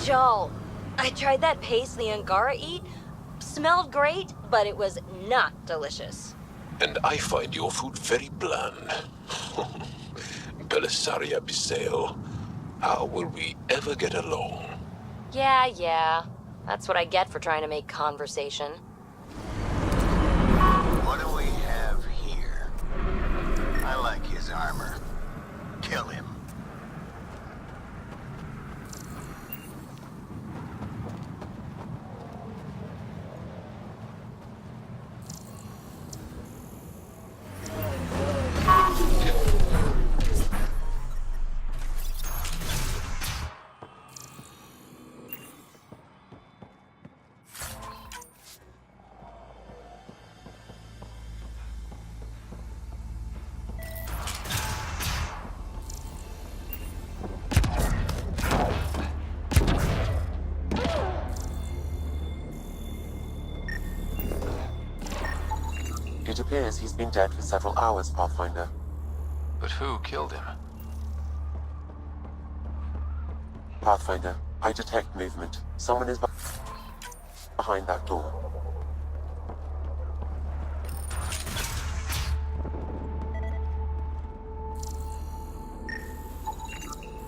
Joel, I tried that paste the Angara eat. Smelled great, but it was not delicious. And I find your food very bland. Belisaria Biseo, how will we ever get along? Yeah. That's what I get for trying to make conversation. What do we have here? I like his armor. Kill him. It appears he's been dead for several hours, Pathfinder. But who killed him? Pathfinder, I detect movement. Someone is behind that door.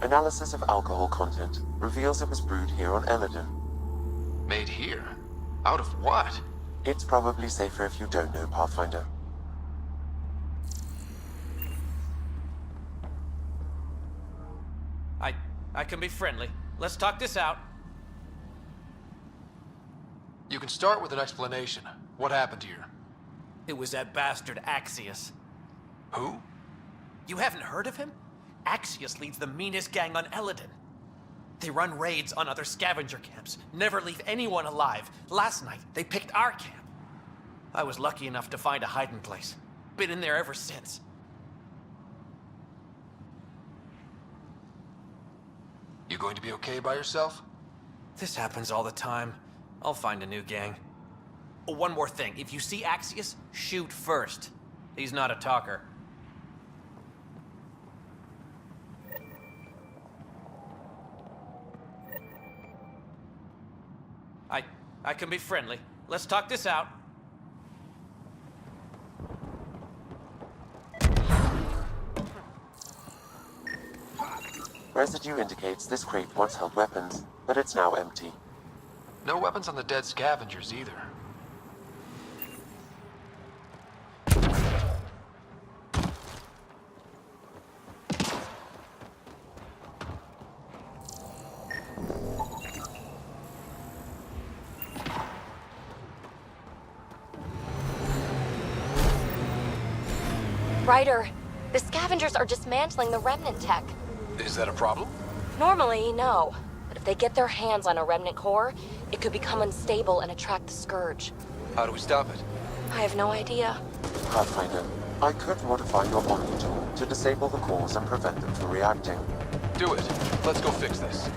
Analysis of alcohol content reveals it was brewed here on Eladon. Made here? Out of what? It's probably safer if you don't know, Pathfinder. I can be friendly. Let's talk this out. You can start with an explanation. What happened here? It was that bastard Axius. Who? You haven't heard of him? Axius leads the meanest gang on Eladon. They run raids on other scavenger camps, never leave anyone alive. Last night, they picked our camp. I was lucky enough to find a hiding place. Been in there ever since. You going to be okay by yourself? This happens all the time. I'll find a new gang. Oh, one more thing. If you see Axius, shoot first. He's not a talker. I can be friendly. Let's talk this out. Residue indicates this crate once held weapons, but it's now empty. No weapons on the dead scavengers either. Ryder, the scavengers are dismantling the remnant tech. Is that a problem? Normally, no. But if they get their hands on a remnant core, it could become unstable and attract the Scourge. How do we stop it? I have no idea. Pathfinder, I could modify your bonding tool to disable the cores and prevent them from reacting. Do it. Let's go fix this.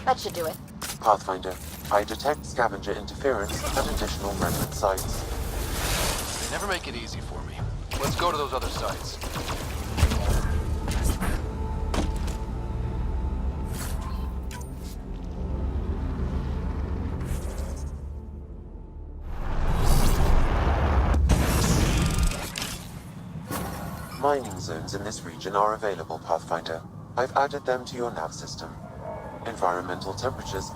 That should do it. Pathfinder, I detect scavenger interference at additional remnant sites. They never make it easy for me. Let's go to those other sites. Mining zones in this region are available, Pathfinder. I've added them to your nav system. Environmental temperatures.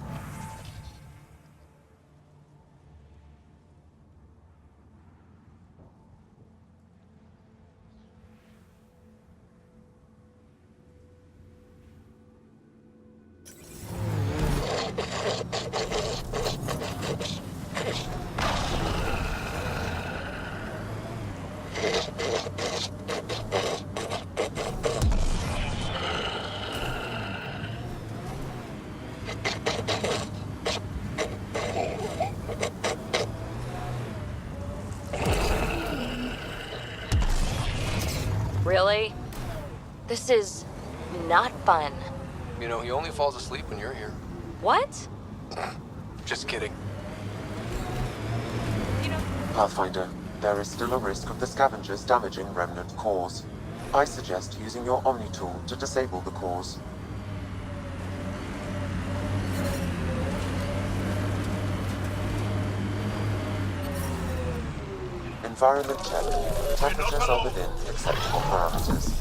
Really? This is not fun. You know, he only falls asleep when you're here. What? Just kidding. Pathfinder, there is still a risk of the scavengers damaging remnant cores. I suggest using your Omni tool to disable the cores. Environment check. Temperatures are within acceptable parameters.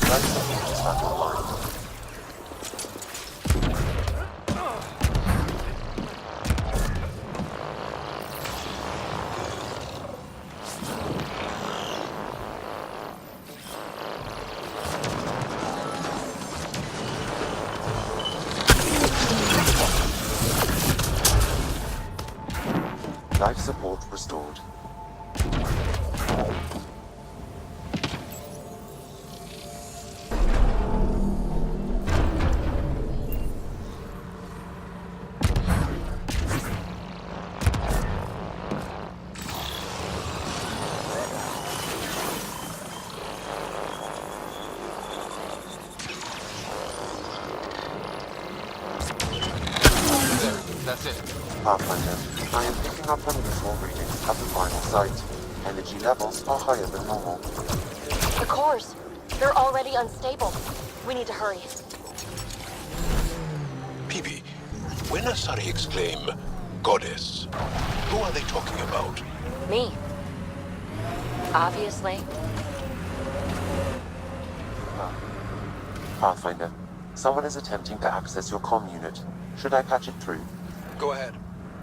Life support is back online. Life support restored. That's it. Pathfinder, I am picking up unusual readings at the final site. Energy levels are higher than normal. The cores. They're already unstable. We need to hurry. PB, when Asari exclaim, Goddess, who are they talking about? Me. Obviously. Pathfinder, someone is attempting to access your comm unit. Should I patch it through? Go ahead.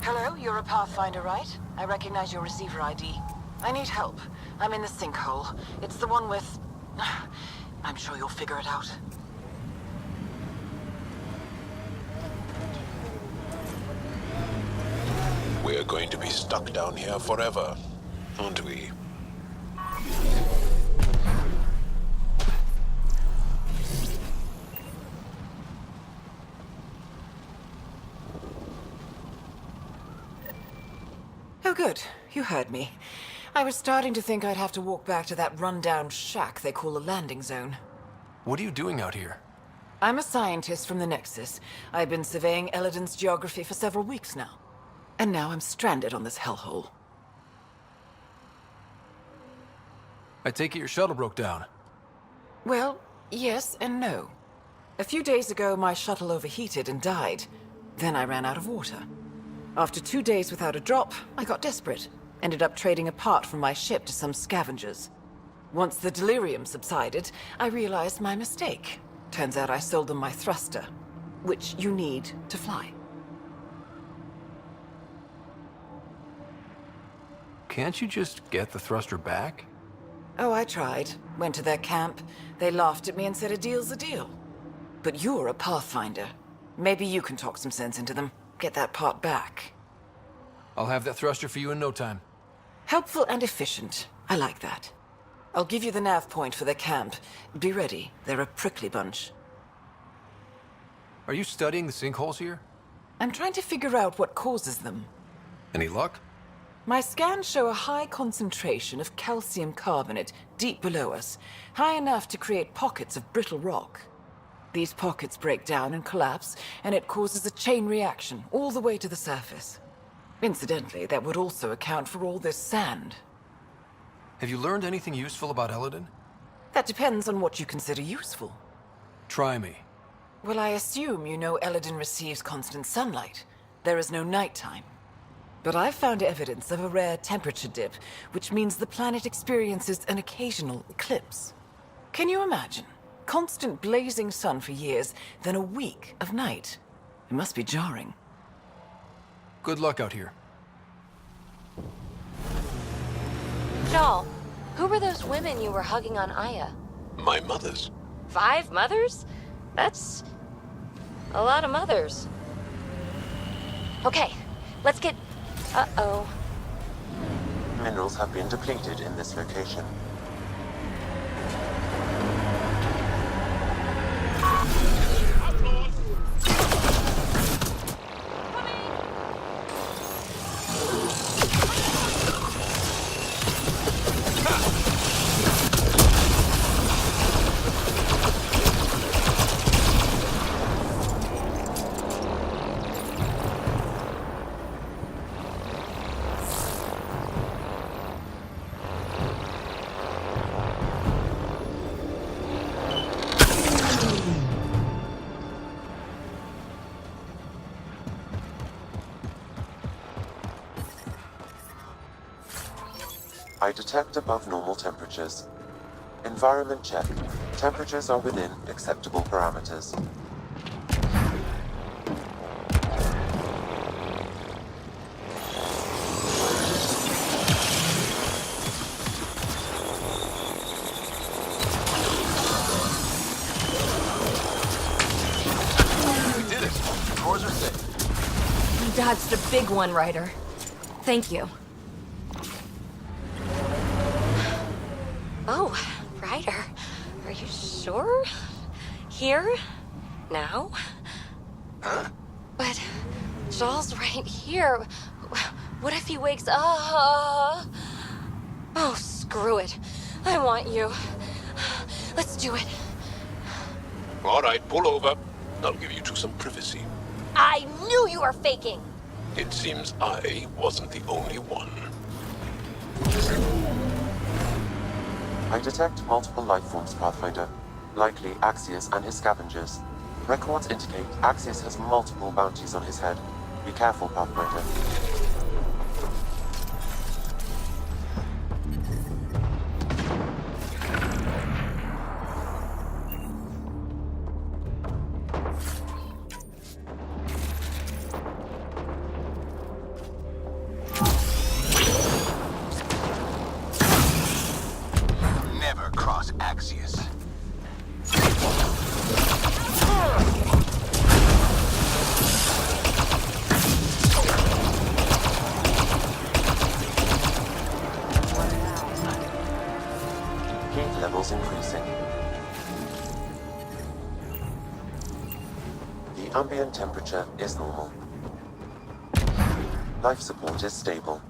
Hello, you're a Pathfinder, right? I recognize your receiver ID. I need help. I'm in the sinkhole. It's the one with... I'm sure you'll figure it out. We're going to be stuck down here forever, aren't we? Oh, good. You heard me. I was starting to think I'd have to walk back to that rundown shack they call a landing zone. What are you doing out here? I'm a scientist from the Nexus. I've been surveying Elodin's geography for several weeks now. And now I'm stranded on this hellhole. I take it your shuttle broke down. Well, yes and no. A few days ago, my shuttle overheated and died. Then I ran out of water. After 2 days without a drop, I got desperate. Ended up trading a part from my ship to some scavengers. Once the delirium subsided, I realized my mistake. Turns out I sold them my thruster, which you need to fly. Can't you just get the thruster back? Oh, I tried. Went to their camp. They laughed at me and said a deal's a deal. But you're a Pathfinder. Maybe you can talk some sense into them. Get that part back. I'll have that thruster for you in no time. Helpful and efficient. I like that. I'll give you the nav point for their camp. Be ready. They're a prickly bunch. Are you studying the sinkholes here? I'm trying to figure out what causes them. Any luck? My scans show a high concentration of calcium carbonate deep below us, high enough to create pockets of brittle rock. These pockets break down and collapse, and it causes a chain reaction all the way to the surface. Incidentally, that would also account for all this sand. Have you learned anything useful about Elodin? That depends on what you consider useful. Try me. Well, I assume you know Elodin receives constant sunlight. There is no nighttime. But I've found evidence of a rare temperature dip, which means the planet experiences an occasional eclipse. Can you imagine? Constant blazing sun for years, then a week of night. It must be jarring. Good luck out here. Joel, who were those women you were hugging on Aya? My mother's. 5 mothers? That's a lot of mothers. Okay, let's get... Uh-oh. Minerals have been depleted in this location. I detect above normal temperatures. Environment check. Temperatures are within acceptable parameters. We did it. Drawers are safe. You dodged a big one, Ryder. Thank you. Oh, Ryder, are you sure? Here? Now? Huh? But Joel's right here. What if he wakes up? Oh, screw it. I want you. Let's do it. All right, pull over. I'll give you two some privacy. I knew you were faking. It seems I wasn't the only one. I detect multiple life forms, Pathfinder. Likely Axios and his scavengers. Records indicate Axios has multiple bounties on his head. Be careful, Pathfinder. Never cross Axios. Heat levels increasing. The ambient temperature is normal. Life support is stable.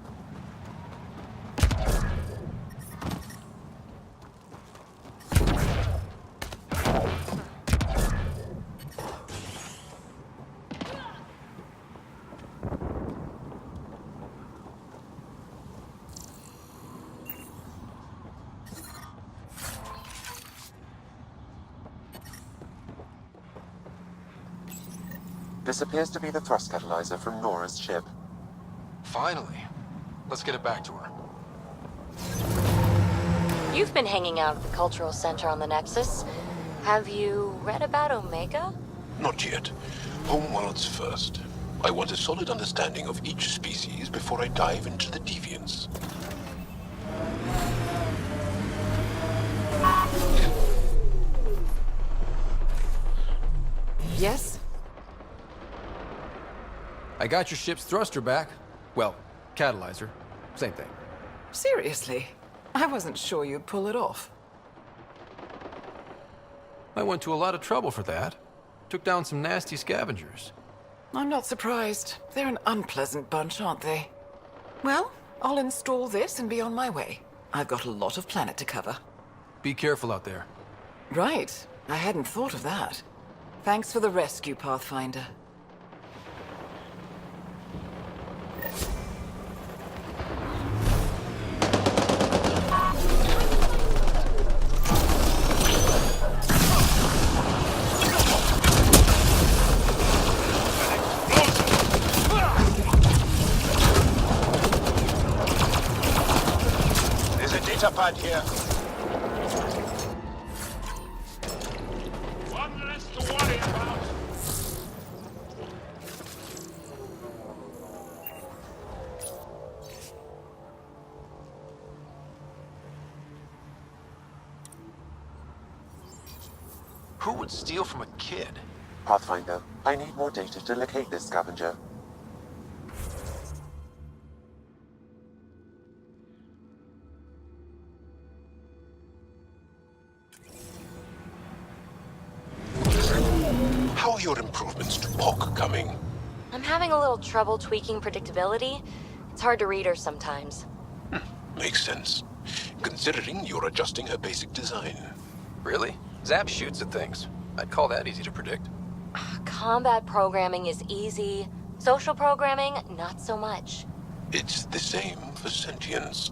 This appears to be the thrust catalyzer from Nora's ship. Finally. Let's get it back to her. You've been hanging out at the Cultural Center on the Nexus. Have you read about Omega? Not yet. Homeworlds first. I want a solid understanding of each species before I dive into the deviants. Yes? I got your ship's thruster back. Well, catalyzer. Same thing. Seriously? I wasn't sure you'd pull it off. I went to a lot of trouble for that. Took down some nasty scavengers. I'm not surprised. They're an unpleasant bunch, aren't they? Well, I'll install this and be on my way. I've got a lot of planet to cover. Be careful out there. Right. I hadn't thought of that. Thanks for the rescue, Pathfinder. had here. One less to worry about. Who would steal from a kid? Pathfinder, I need more data to locate this scavenger. How are your improvements to POC coming? I'm having a little trouble tweaking predictability. It's hard to read her sometimes. Makes sense, considering you're adjusting her basic design. Really? Zap shoots at things. I'd call that easy to predict. Combat programming is easy. Social programming, not so much. It's the same for sentience.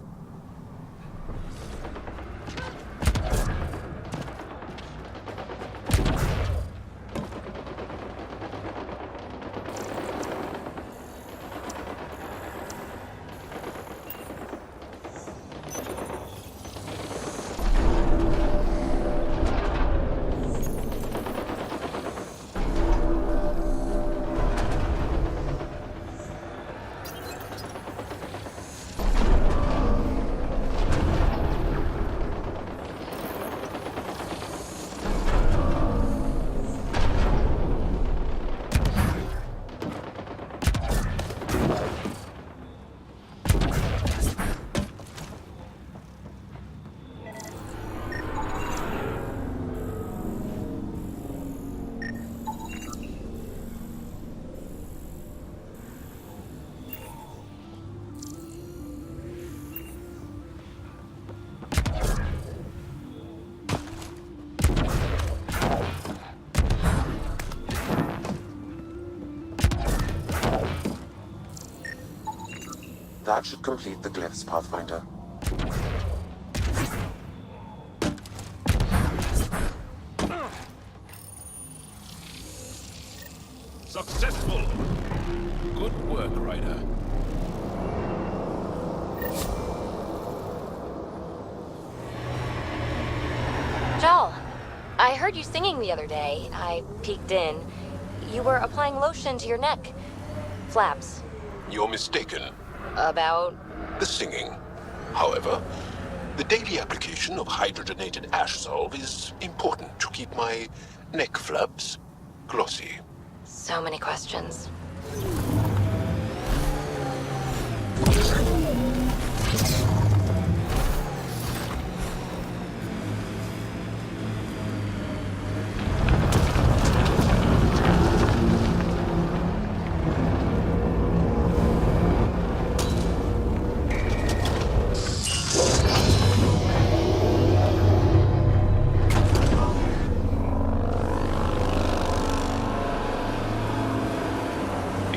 That should complete the glyphs, Pathfinder. Successful. Good work, Ryder. Joel, I heard you singing the other day. I peeked in. You were applying lotion to your neck. Flaps. You're mistaken. About... The singing. However, the daily application of hydrogenated ash salve is important to keep my neck flaps glossy. So many questions.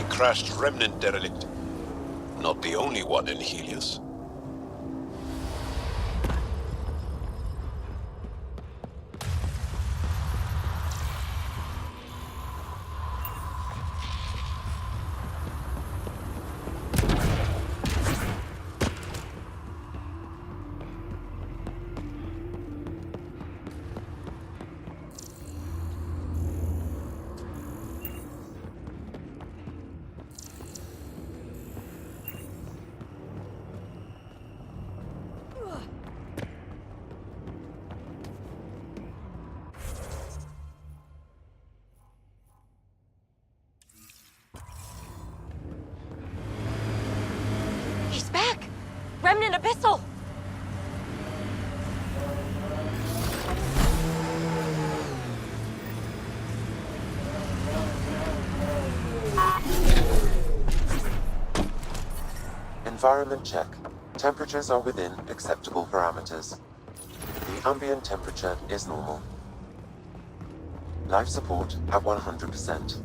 Crashed remnant derelict. Not the only one in Helios. He's back! Remnant Abyssal! Environment check. Temperatures are within acceptable parameters. The ambient temperature is normal. Life support at 100%.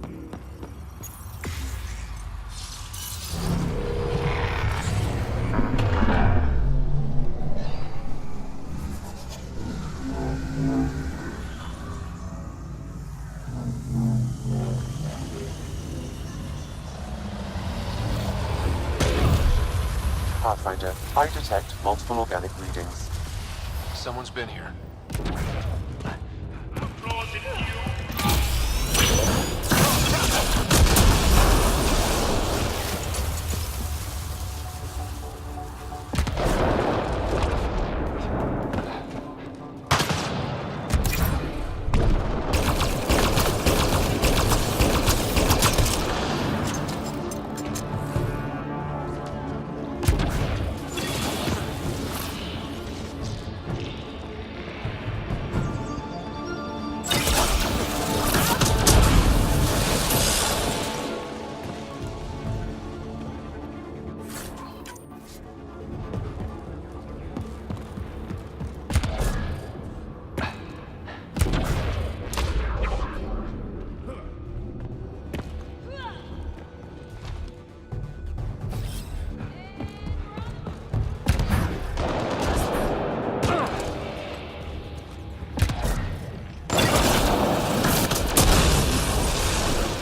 Pathfinder, I detect multiple organic readings. Someone's been here. Outlaws in view.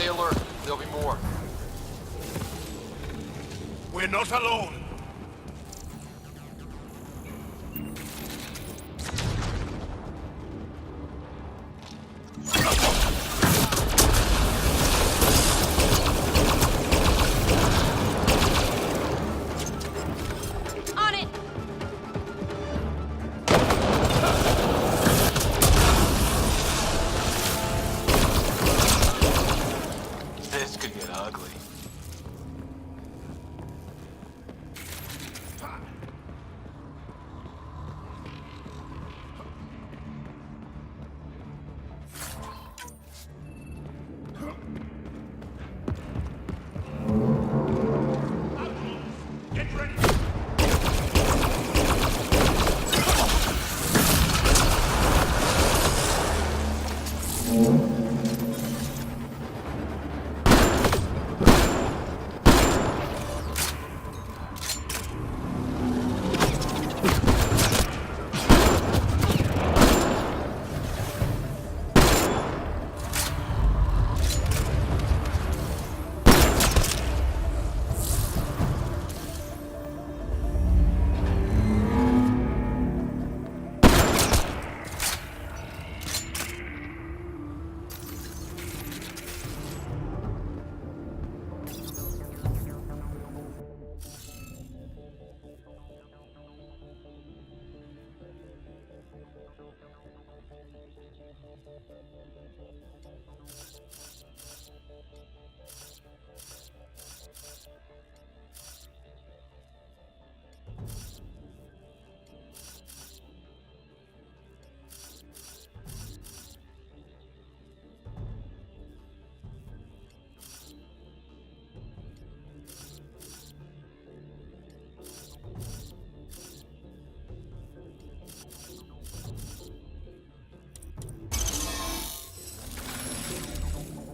Stay alert. There'll be more. We're not alone. On it! This could get ugly. Get ready.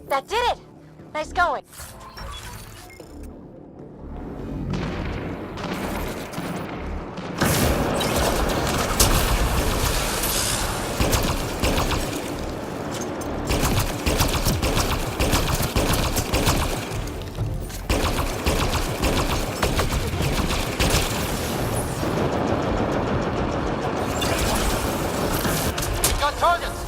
That did it! Nice going. Got targets!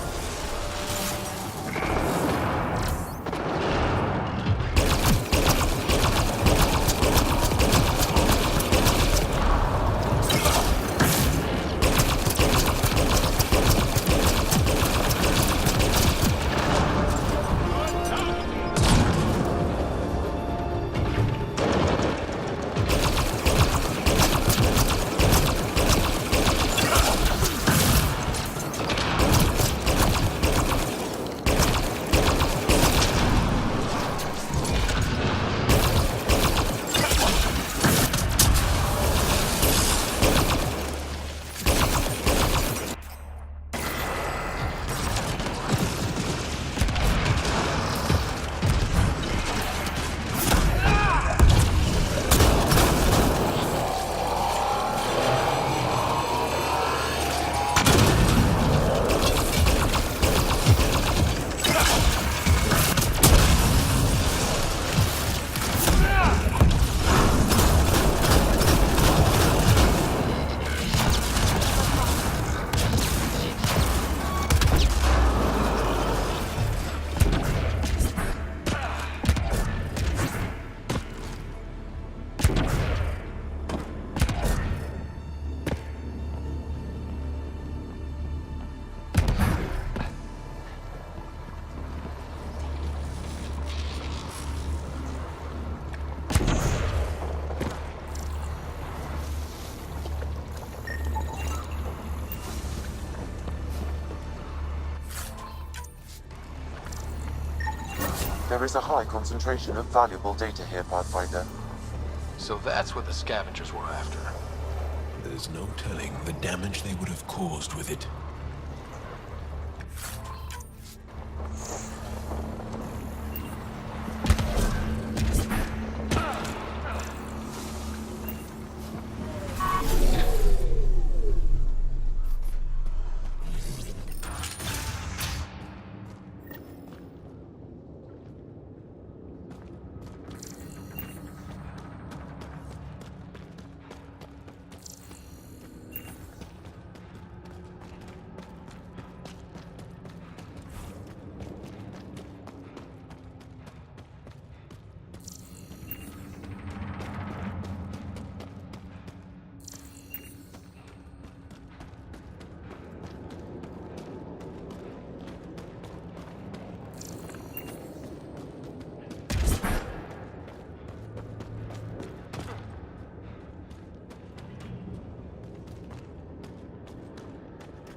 There is a high concentration of valuable data here, Pathfinder. So that's what the scavengers were after. There's no telling the damage they would have caused with it.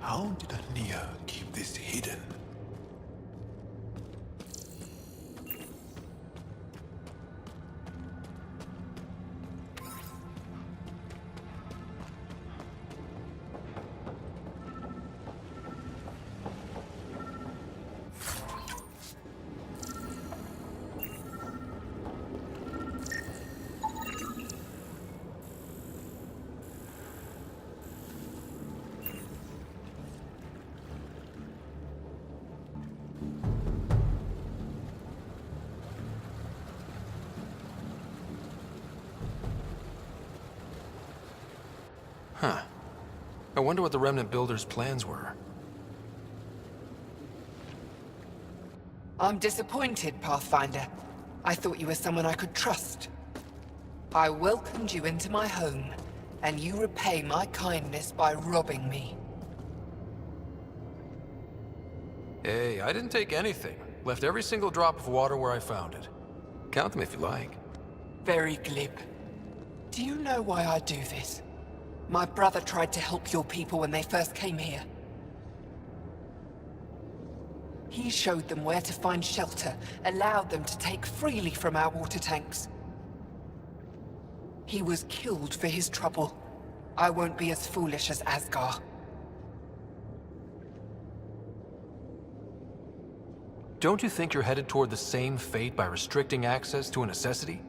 How did Ania keep this hidden? Huh. I wonder what the Remnant Builders' plans were. I'm disappointed, Pathfinder. I thought you were someone I could trust. I welcomed you into my home, and you repay my kindness by robbing me. Hey, I didn't take anything. Left every single drop of water where I found it. Count them if you like. Very glib. Do you know why I do this? My brother tried to help your people when they first came here. He showed them where to find shelter, allowed them to take freely from our water tanks. He was killed for his trouble. I won't be as foolish as Asgar. Don't you think you're headed toward the same fate by restricting access to a necessity?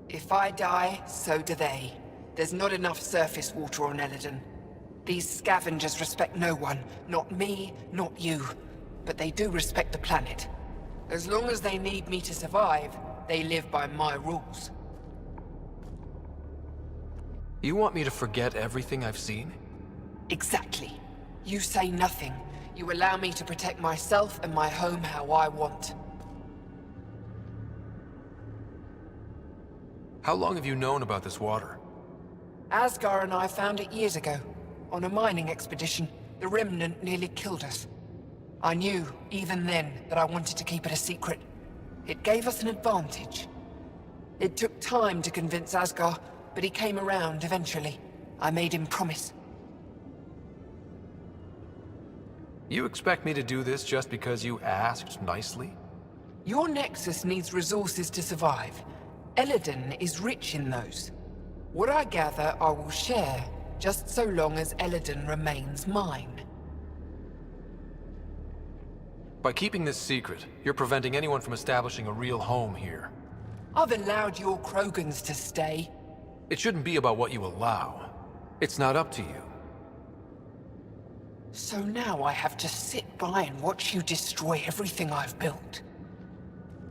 If I die, so do they. There's not enough surface water on Eladon. These scavengers respect no one. Not me, not you. But they do respect the planet. As long as they need me to survive, they live by my rules. You want me to forget everything I've seen? Exactly. You say nothing. You allow me to protect myself and my home how I want. How long have you known about this water? Asgar and I found it years ago. On a mining expedition, the Remnant nearly killed us. I knew, even then, that I wanted to keep it a secret. It gave us an advantage. It took time to convince Asgar, but he came around eventually. I made him promise. You expect me to do this just because you asked nicely? Your Nexus needs resources to survive. Eladon is rich in those. What I gather, I will share, just so long as Eladon remains mine. By keeping this secret, you're preventing anyone from establishing a real home here. I've allowed your Krogans to stay. It shouldn't be about what you allow. It's not up to you. So now I have to sit by and watch you destroy everything I've built.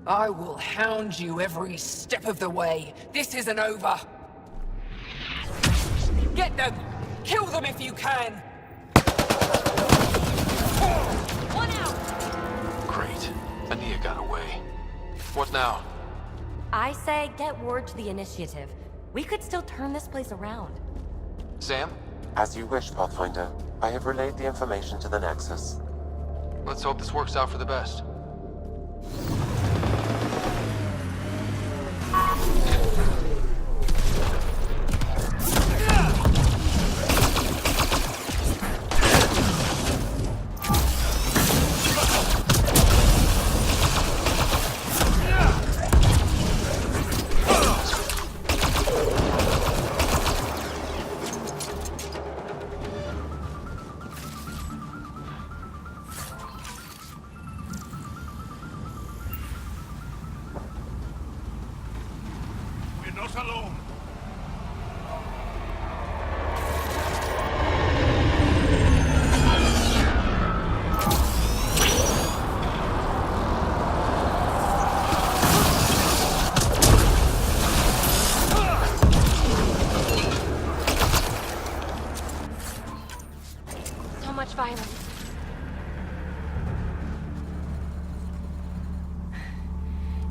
I will hound you every step of the way. This isn't over. Get them! Kill them if you can! One out! Great. Ania got away. What now? I say get word to the initiative. We could still turn this place around. Sam? As you wish, Pathfinder. I have relayed the information to the Nexus. Let's hope this works out for the best.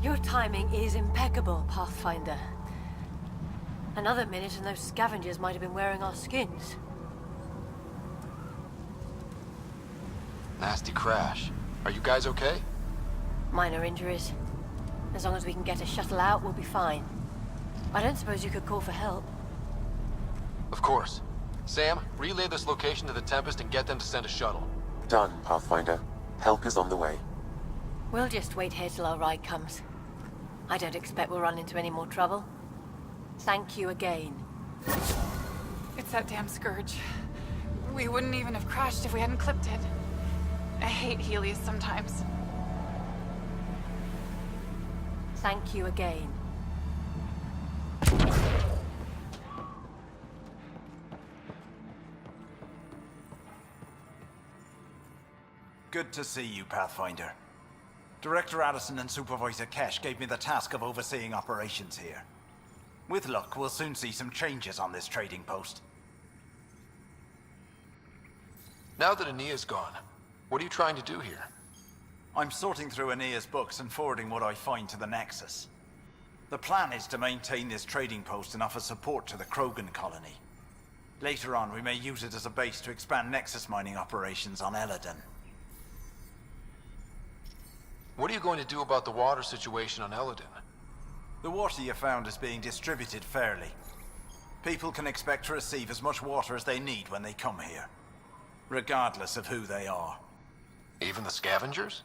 Your timing is impeccable, Pathfinder. Another minute and those scavengers might have been wearing our skins. Nasty crash. Are you guys okay? Minor injuries. As long as we can get a shuttle out, we'll be fine. I don't suppose you could call for help. Of course. Sam, relay this location to the Tempest and get them to send a shuttle. Done, Pathfinder. Help is on the way. We'll just wait here till our ride comes. I don't expect we'll run into any more trouble. Thank you again. It's that damn scourge. We wouldn't even have crashed if we hadn't clipped it. I hate Helios sometimes. Thank you again. Good to see you, Pathfinder. Director Addison and Supervisor Kesh gave me the task of overseeing operations here. With luck, we'll soon see some changes on this trading post. Now that Aenea's gone, what are you trying to do here? I'm sorting through Aenea's books and forwarding what I find to the Nexus. The plan is to maintain this trading post and offer support to the Krogan colony. Later on, we may use it as a base to expand Nexus mining operations on Eladon. What are you going to do about the water situation on Eladon? The water you found is being distributed fairly. People can expect to receive as much water as they need when they come here, regardless of who they are. Even the scavengers?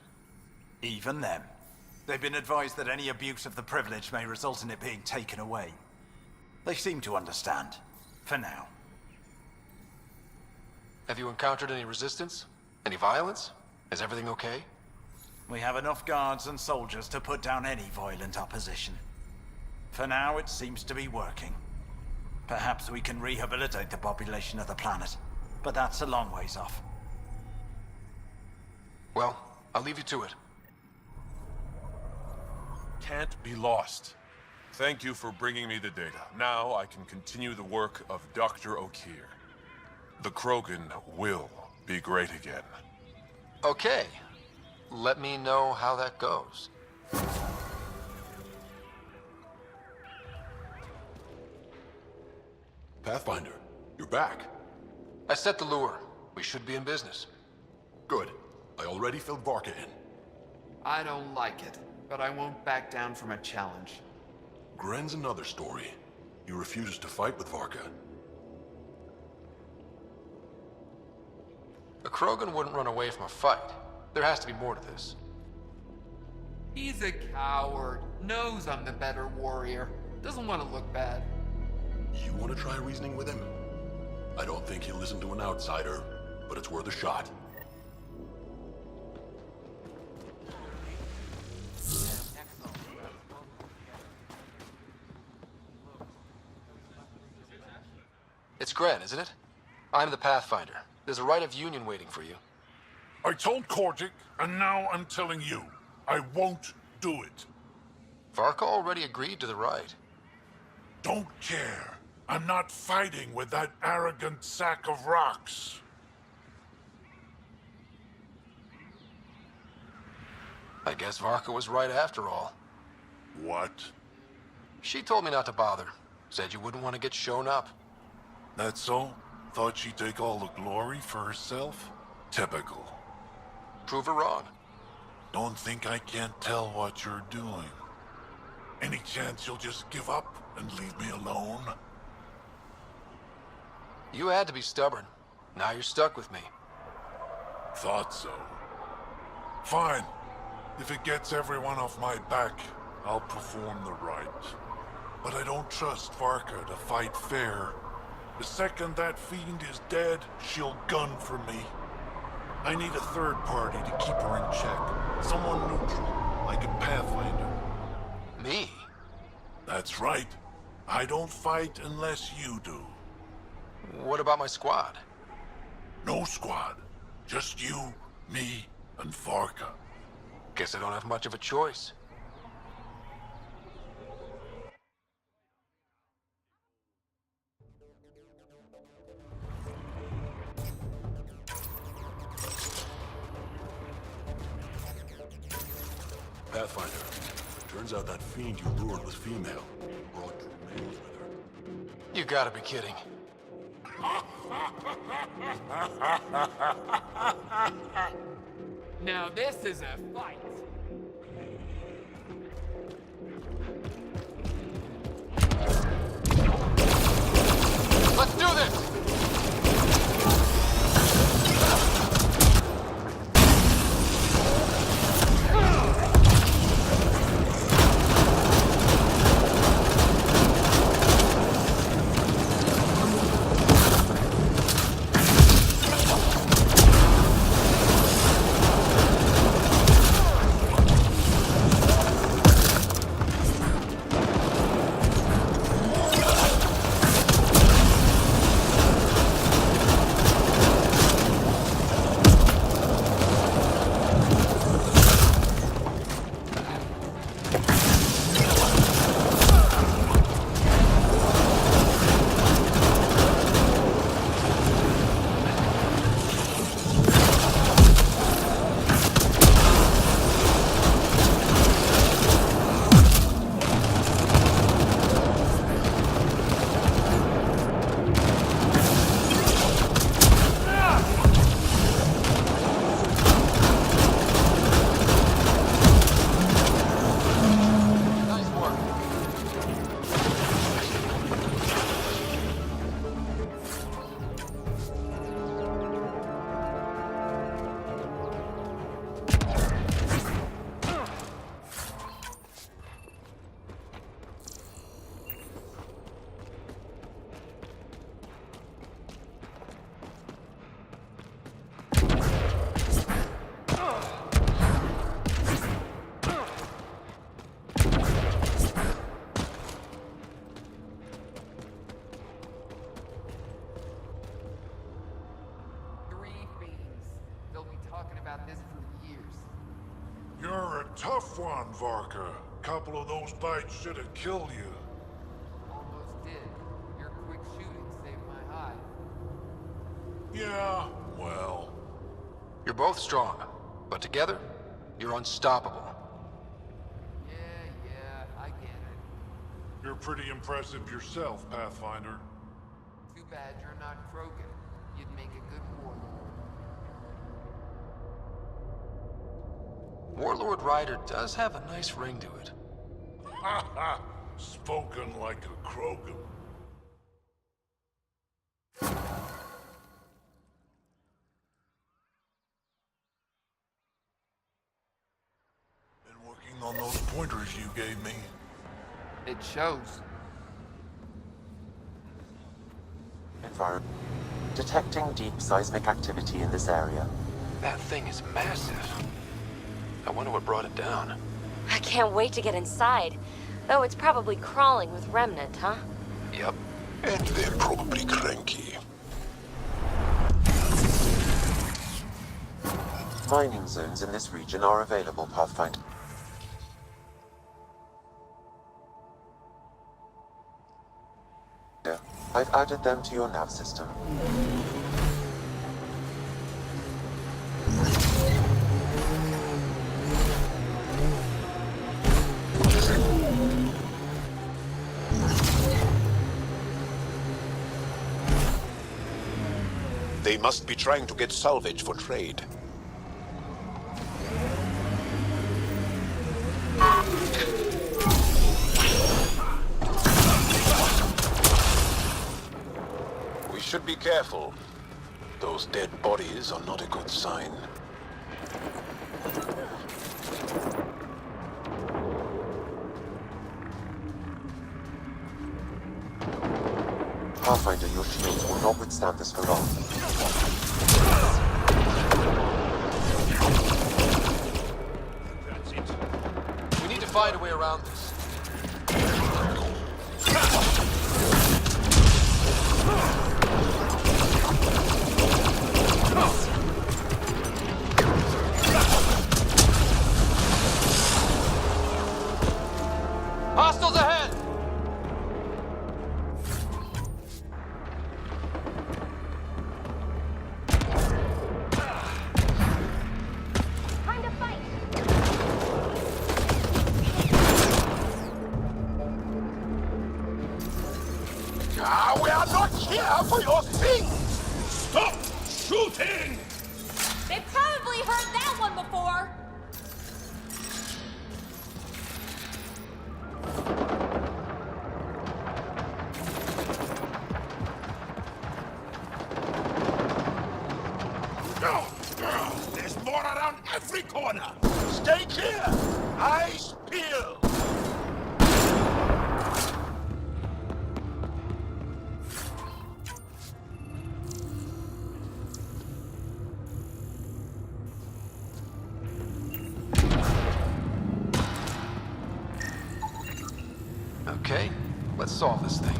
Even them. They've been advised that any abuse of the privilege may result in it being taken away. They seem to understand, for now. Have you encountered any resistance? Any violence? Is everything okay? We have enough guards and soldiers to put down any violent opposition. For now, it seems to be working. Perhaps we can rehabilitate the population of the planet, but that's a long ways off. Well, I'll leave you to it. Can't be lost. Thank you for bringing me the data. Now I can continue the work of Dr. O'Keir. The Krogan will be great again. Okay. Let me know how that goes. Pathfinder, you're back. I set the lure. We should be in business. Good. I already filled Varka in. I don't like it, but I won't back down from a challenge. Gren's another story. He refuses to fight with Varka. A Krogan wouldn't run away from a fight. There has to be more to this. He's a coward. Knows I'm the better warrior. Doesn't want to look bad. You want to try reasoning with him? I don't think he'll listen to an outsider, but it's worth a shot. It's Gren, isn't it? I'm the Pathfinder. There's a right of union waiting for you. I told Kordic, and now I'm telling you, I won't do it. Varka already agreed to the right. Don't care. I'm not fighting with that arrogant sack of rocks. I guess Varka was right after all. What? She told me not to bother. Said you wouldn't want to get shown up. That's so? Thought she'd take all the glory for herself? Typical. Prove her wrong. Don't think I can't tell what you're doing. Any chance you'll just give up and leave me alone? You had to be stubborn. Now you're stuck with me. Thought so. Fine. If it gets everyone off my back, I'll perform the rite. But I don't trust Varka to fight fair. The second that fiend is dead, she'll gun for me. I need a third party to keep her in check. Someone neutral, like a Pathfinder. Me? That's right. I don't fight unless you do. What about my squad? No squad. Just you, me, and Varka. Guess I don't have much of a choice. Pathfinder, Turns out that fiend you lured was female. Brought two males with her. You gotta be kidding. Now this is a fight. Let's do this! You're a tough one, Varka. Couple of those bites should have killed you. Almost did. Your quick shooting saved my hide. Yeah, well... You're both strong, but together, you're unstoppable. Yeah, I get it. You're pretty impressive yourself, Pathfinder. Too bad you're not Krogan. You'd make a good warlord. Warlord Ryder does have a nice ring to it. Ha ha! Spoken like a Krogan. Been working on those pointers you gave me. It shows. Environment. Detecting deep seismic activity in this area. That thing is massive. I wonder what brought it down. I can't wait to get inside. Though it's probably crawling with Remnant, huh? Yep. And they're probably cranky. Mining zones in this region are available, Pathfinder. I've added them to your nav system. They must be trying to get salvage for trade. We should be careful. Those dead bodies are not a good sign. Pathfinder, your shields will not withstand this for long. That's it. We need to find a way around this. Hostiles ahead! Time to fight! here for your things! Stop shooting! They've probably heard that one before. There's more around every corner! Stay clear! Eyes peeled! Okay, let's solve this thing.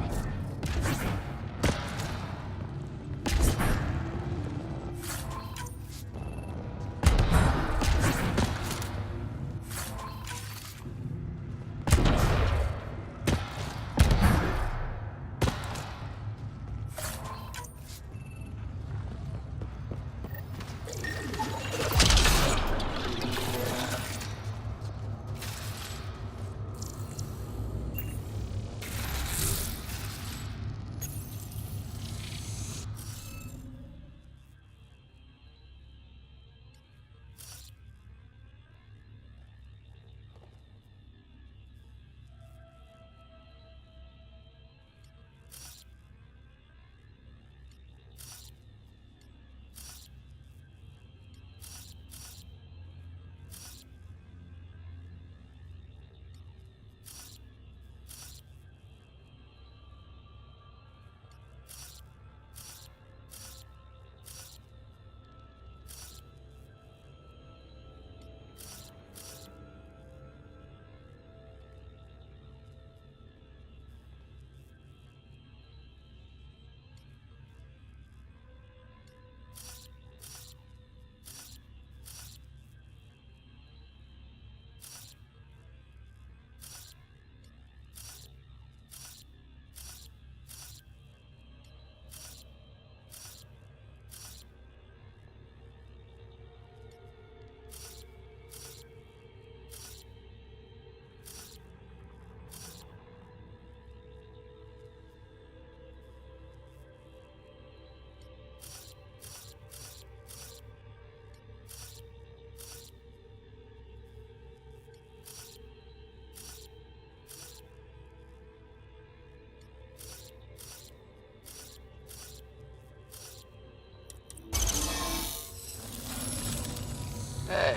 Hey,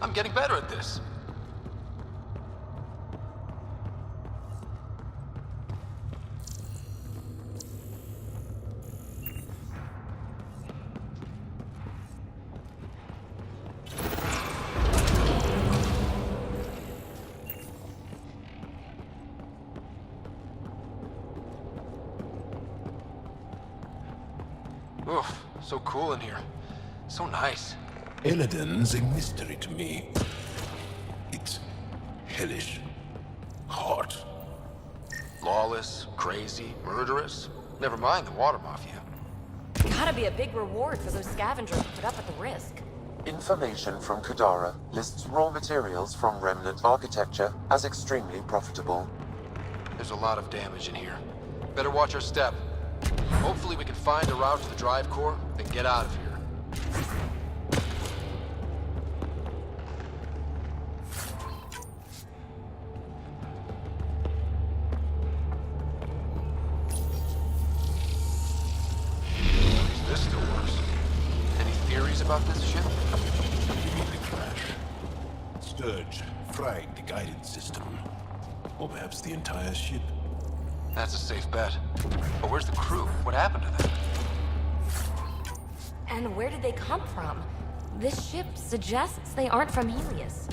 I'm getting better at this. Oof, so cool in here. So nice. Illidan's a mystery to me. It's hellish, hot. Lawless, crazy, murderous. Never mind the water mafia. Gotta be a big reward for those scavengers who put up at the risk. Information from Kadara lists raw materials from remnant architecture as extremely profitable. There's a lot of damage in here. Better watch our step. Hopefully we can find a route to the drive core, then get out of here. This still works. Any theories about this ship? You mean the crash? Sturge fragged the guidance system. Or perhaps the entire ship. That's a safe bet. But where's the crew? What happened to them? And where did they come from? This ship suggests they aren't from Helios.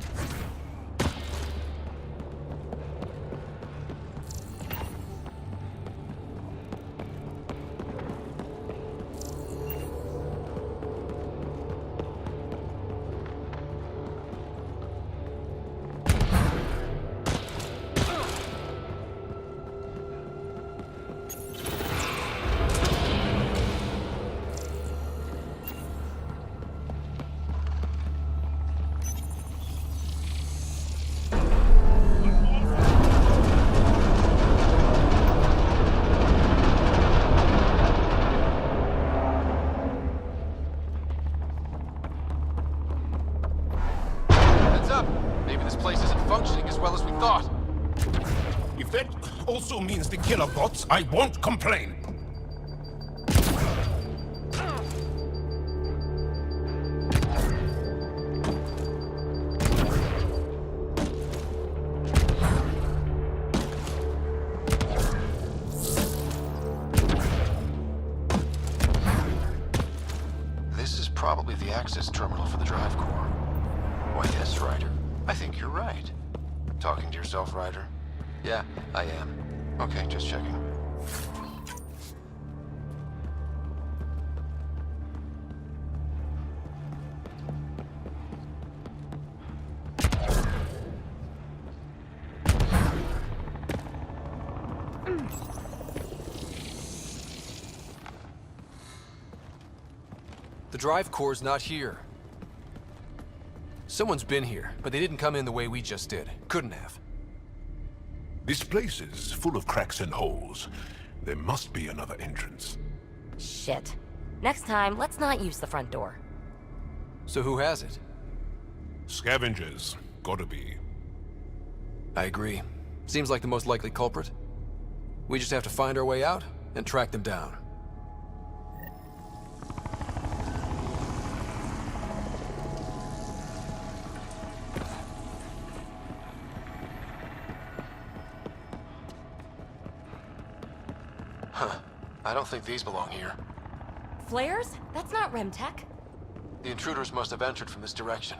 up. Maybe this place isn't functioning as well as we thought. If that also means the killer bots, I won't complain. This is probably the access terminal for the drive core. Why, yes, Ryder. I think you're right. Talking to yourself, Ryder? Yeah, I am. Okay, just checking. The drive core's not here. Someone's been here, but they didn't come in the way we just did. Couldn't have. This place is full of cracks and holes. There must be another entrance. Shit. Next time, let's not use the front door. So who has it? Scavengers. Gotta be. I agree. Seems like the most likely culprit. We just have to find our way out and track them down. Huh. I don't think these belong here. Flares? That's not REM tech. The intruders must have entered from this direction.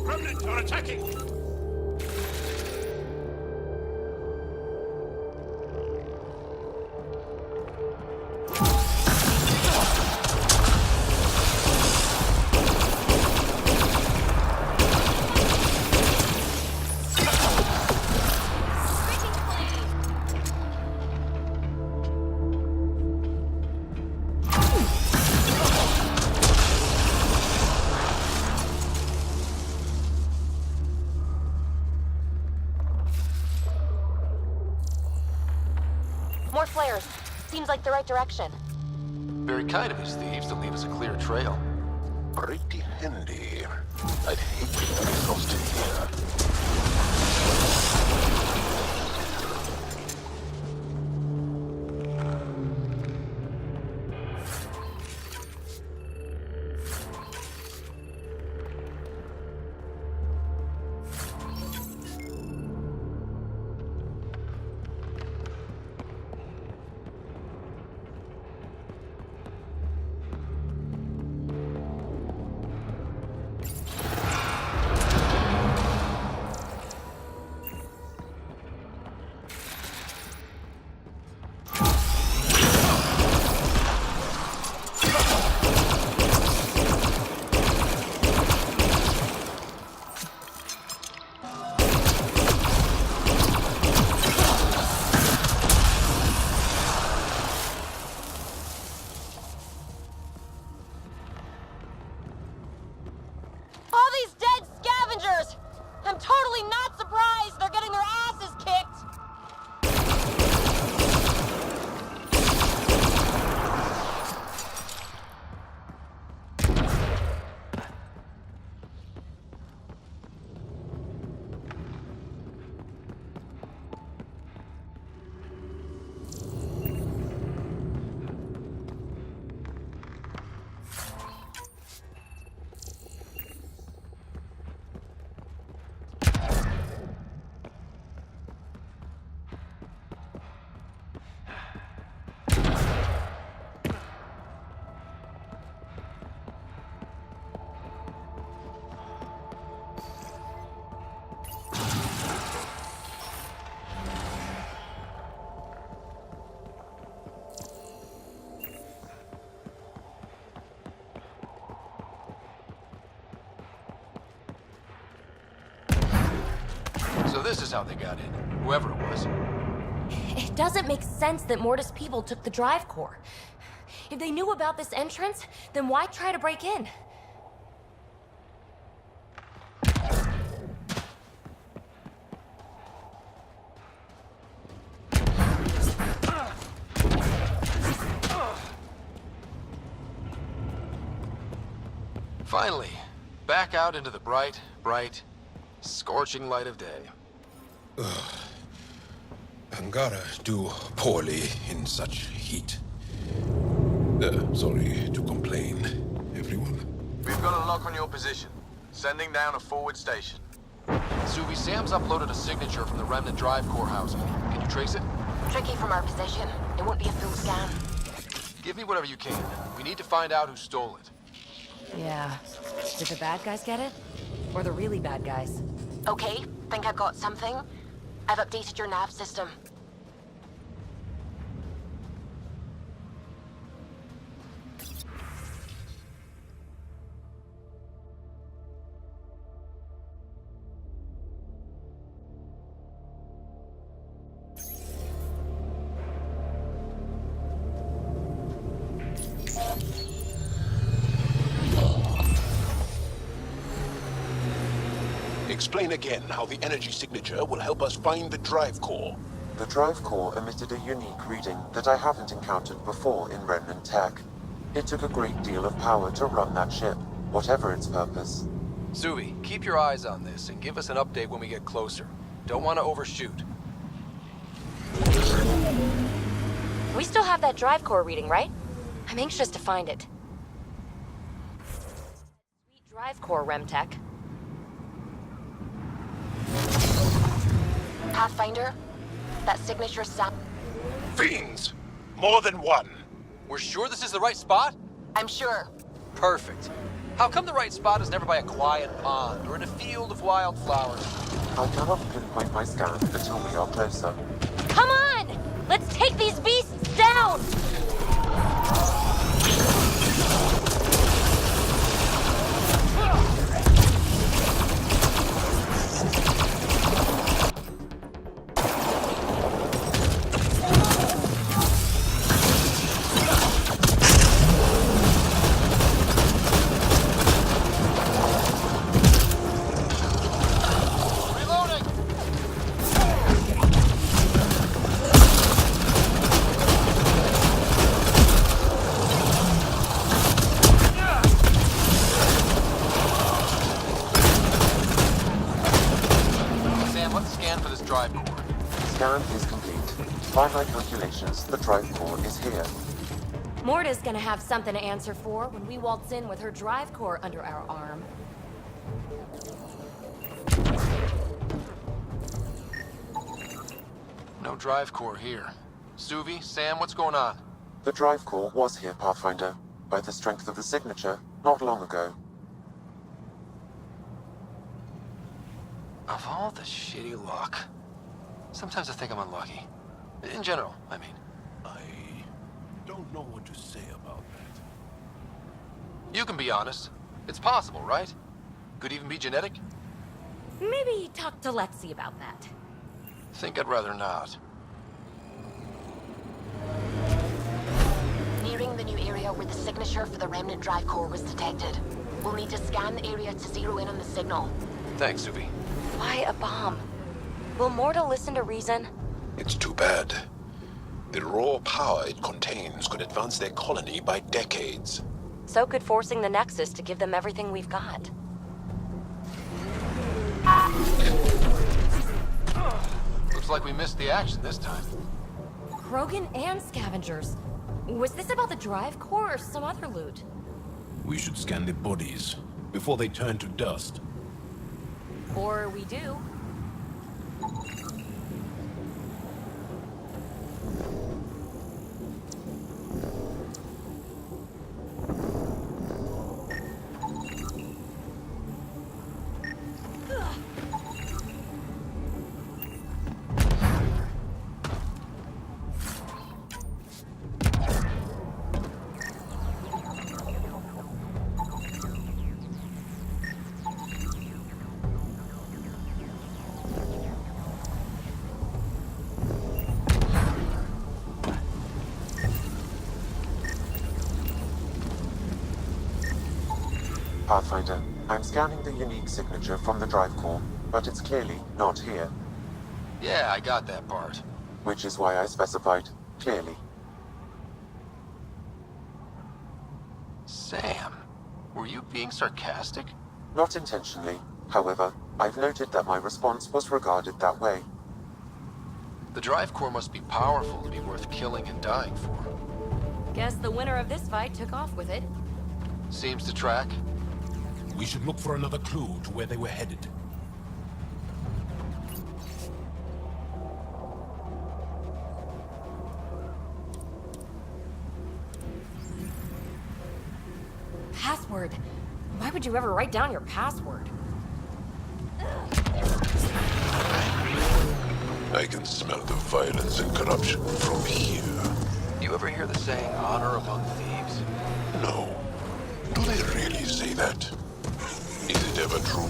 Remnants are attacking! More flares. Seems like the right direction. Very kind of these thieves to leave us a clear trail. Pretty handy. I'd hate to get lost in here. this is how they got in, whoever it was. It doesn't make sense that Mortis people took the drive core. If they knew about this entrance, then why try to break in? Finally, back out into the bright, scorching light of day. Angara do poorly in such heat. Sorry to complain, everyone. We've got a lock on your position. Sending down a forward station. Suvi, Sam's uploaded a signature from the remnant drive core housing. Can you trace it? Tricky from our position. It won't be a full scan. Give me whatever you can. We need to find out who stole it. Yeah. Did the bad guys get it? Or the really bad guys? Okay, think I've got something. I've updated your nav system. Explain again how the energy signature will help us find the drive core. The drive core emitted a unique reading that I haven't encountered before in remnant tech. It took a great deal of power to run that ship, whatever its purpose. Suvi, keep your eyes on this and give us an update when we get closer. Don't want to overshoot. We still have that drive core reading, right? I'm anxious to find it. Sweet drive core, Remtech. Pathfinder, that signature sound. Fiends! More than one! We're sure this is the right spot? I'm sure. Perfect. How come the right spot is never by a quiet pond or in a field of wildflowers? I cannot pinpoint my scan until we are closer. Come on! Let's take these beasts down! Scan is complete. By my calculations, the drive core is here. Morta's gonna have something to answer for when we waltz in with her drive core under our arm. No drive core here. Suvi, Sam, what's going on? The drive core was here, Pathfinder, by the strength of the signature, not long ago. Of all the shitty luck. Sometimes I think I'm unlucky. In general, I mean. I don't know what to say about that. You can be honest. It's possible, right? Could even be genetic? Maybe talk to Lexi about that. Think I'd rather not. Nearing the new area where the signature for the remnant drive core was detected. We'll need to scan the area to zero in on the signal. Thanks, Suvi. Why a bomb? Will Morta listen to reason? It's too bad. The raw power it contains could advance their colony by decades. So could forcing the Nexus to give them everything we've got. Looks like we missed the action this time. Krogan and scavengers. Was this about the drive core or some other loot? We should scan the bodies before they turn to dust. Or we do. Pathfinder. I'm scanning the unique signature from the drive core, but it's clearly not here. Yeah, I got that part. Which is why I specified clearly. Sam, were you being sarcastic? Not intentionally. However, I've noted that my response was regarded that way. The drive core must be powerful to be worth killing and dying for. Guess the winner of this fight took off with it. Seems to track. We should look for another clue to where they were headed. Password. Why would you ever write down your password? I can smell the violence and corruption from here. You ever hear the saying, honor among thieves? No. Do they really say that? Is it ever true?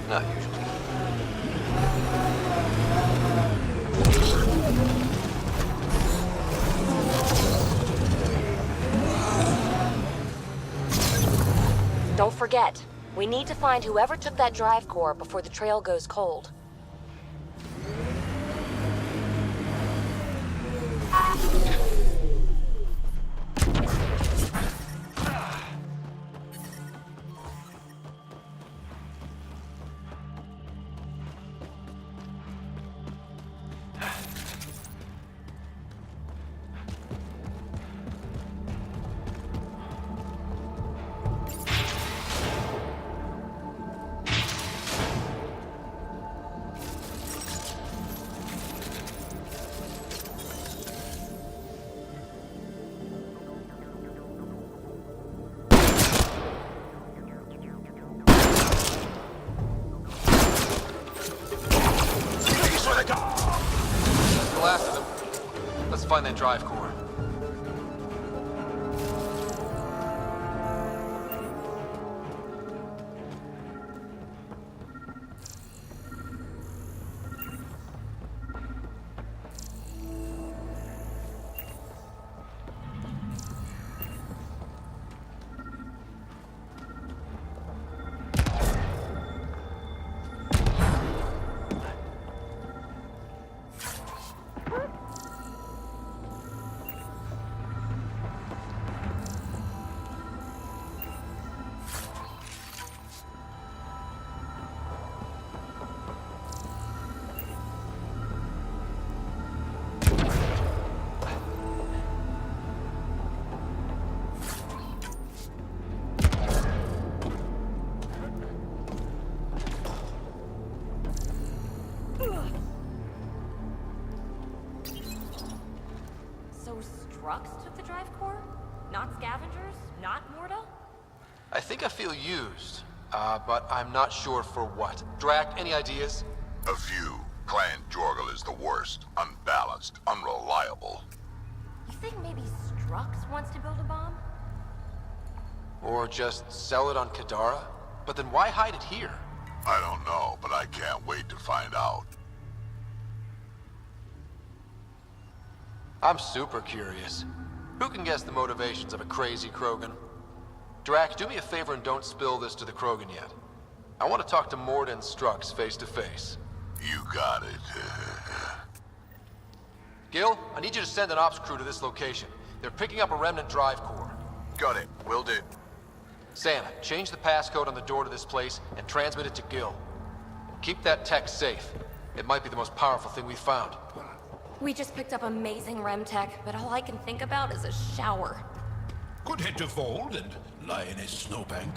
Not usually. Don't forget, we need to find whoever took that drive core before the trail goes cold. Find that drive core. Strucks took the drive core? Not scavengers? Not Morta? I think I feel used, but I'm not sure for what. Drac, any ideas? A few. Clan Jorgal is the worst. Unbalanced, unreliable. You think maybe Strux wants to build a bomb? Or just sell it on Kadara? But then why hide it here? I don't know, but I can't wait to find out. I'm super curious. Who can guess the motivations of a crazy Krogan? Drac, do me a favor and don't spill this to the Krogan yet. I want to talk to Morta and Strux face to face. You got it. Gil, I need you to send an ops crew to this location. They're picking up a remnant drive core. Got it. Will do. Santa, change the passcode on the door to this place and transmit it to Gil. Keep that tech safe. It might be the most powerful thing we've found. We just picked up amazing rem tech, but all I can think about is a shower. Could head to Fold and lie in a snowbank.